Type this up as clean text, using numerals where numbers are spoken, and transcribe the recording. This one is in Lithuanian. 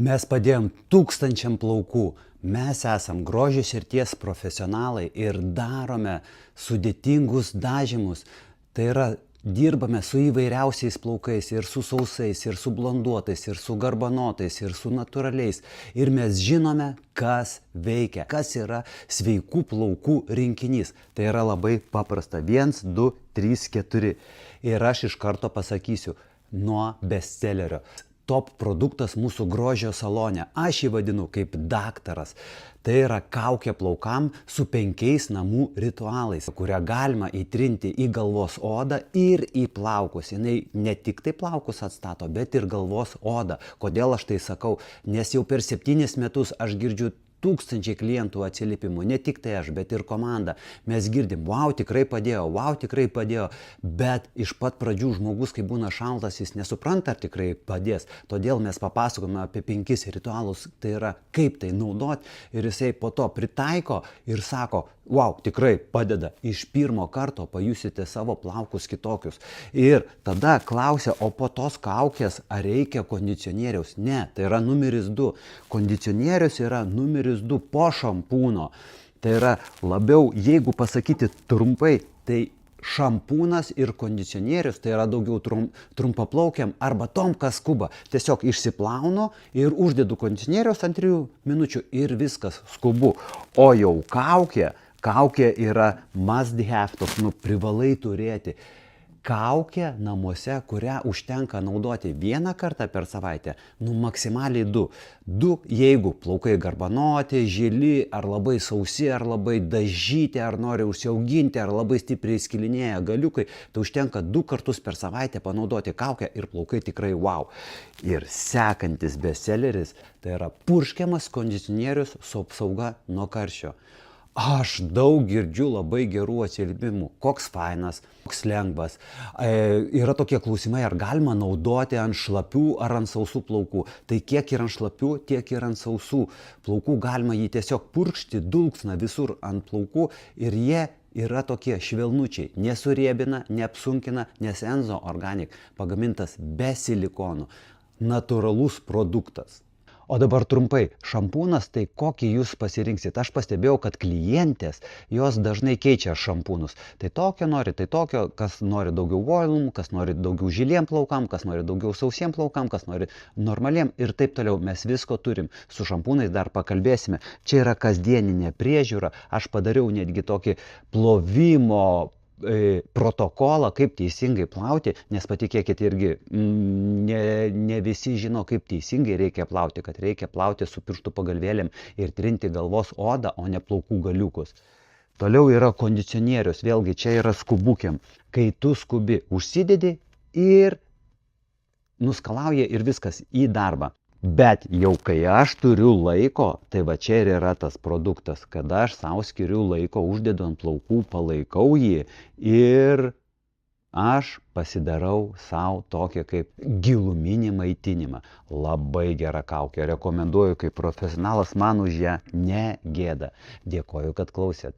Mes padėjom tūkstančiam plaukų. Mes esam grožio srities profesionalai ir darome sudėtingus dažymus. Tai yra, dirbame su įvairiausiais plaukais, ir su sausais, ir su blonduotais, ir su garbanotais, ir su natūraliais. Ir mes žinome, kas veikia, kas yra sveikų plaukų rinkinys. Tai yra labai paprasta. 1, 2, 3, 4. Ir aš iš karto pasakysiu, nuo bestsellerio. Top produktas mūsų grožio salone. Aš jį vadinu kaip daktaras. Tai yra kaukė plaukam su 5 namų ritualais, kurią galima įtrinti į galvos odą ir į plaukus. Jis ne tik tai plaukus atstato, bet ir galvos odą. Kodėl aš tai sakau? Nes jau per 7 metus aš girdžiu tūkstančiai klientų atsiliepimų, ne tik tai aš, bet ir komanda. Mes girdim, wow, tikrai padėjo, bet iš pat pradžių žmogus, kai būna šaltas, jis nesupranta, ar tikrai padės. Todėl mes papasakome apie 5 ritualus, tai yra kaip tai naudoti, ir jisai po to pritaiko ir sako, wow, tikrai padeda. Iš pirmo karto pajusite savo plaukus kitokius. Ir tada klausia, o po tos kaukės, ar reikia kondicionieriaus? Ne, tai yra numeris 2. Kondicionierius yra numeris 2 po šampūno. Tai yra labiau, jeigu pasakyti trumpai, tai šampūnas ir kondicionierius, tai yra daugiau trumpaplaukiam arba tom, kas skuba. Tiesiog išsiplaunu ir uždedu kondicionieriaus ant 3 minučių ir viskas, skubu. O jau kaukė yra must have, toks, privalai turėti. Kaukė namuose, kurią užtenka naudoti 1 kartą per savaitę, maksimaliai 2. 2, jeigu plaukai garbanoti, žili, ar labai sausi, ar labai dažyti, ar nori užsiauginti, ar labai stipriai skilinėja galiukai, tai užtenka 2 kartus per savaitę panaudoti kaukę ir plaukai tikrai wow. Ir sekantis bestselleris, tai yra purškiamas kondicionierius su apsauga nuo karščio. Aš daug girdžiu labai gerų atsiliepimų, koks fainas, koks lengvas. Yra tokie klausimai, ar galima naudoti ant šlapių ar ant sausų plaukų. Tai kiek ir ant šlapių, tiek ir ant sausų plaukų galima jį tiesiog purkšti, dulksna visur ant plaukų ir jie yra tokie švelnučiai, nesuriebina, neapsunkina, nes Enzo Organic pagamintas be silikonų, natūralus produktas. O dabar trumpai, šampūnas, tai kokį jūs pasirinksit? Aš pastebėjau, kad klientės, jos dažnai keičia šampūnus. Tai tokio nori, tai tokio, kas nori daugiau volumų, kas nori daugiau žiliem plaukam, kas nori daugiau sausiem plaukam, kas nori normaliem ir taip toliau. Mes visko turim. Su šampūnais dar pakalbėsime. Čia yra kasdieninė priežiūra. Aš padariau netgi tokį plovimo protokolą, kaip teisingai plauti, nes patikėkit irgi, ne visi žino, kaip teisingai reikia plauti, kad reikia plauti su pirštų pagalvėlėm ir trinti galvos odą, o ne plaukų galiukus. Toliau yra kondicionierius, vėlgi čia yra skubukiam. Kai tu skubi, užsidedi ir nuskalauja ir viskas į darbą. Bet jau kai aš turiu laiko, tai va čia ir yra tas produktas, kada aš savo skiriu laiko, uždedu ant plaukų, palaikau jį ir aš pasidarau savo tokią kaip giluminį maitinimą. Labai gera kaukė, rekomenduoju kaip profesionalas, man už ją negėda. Dėkoju, kad klausėt.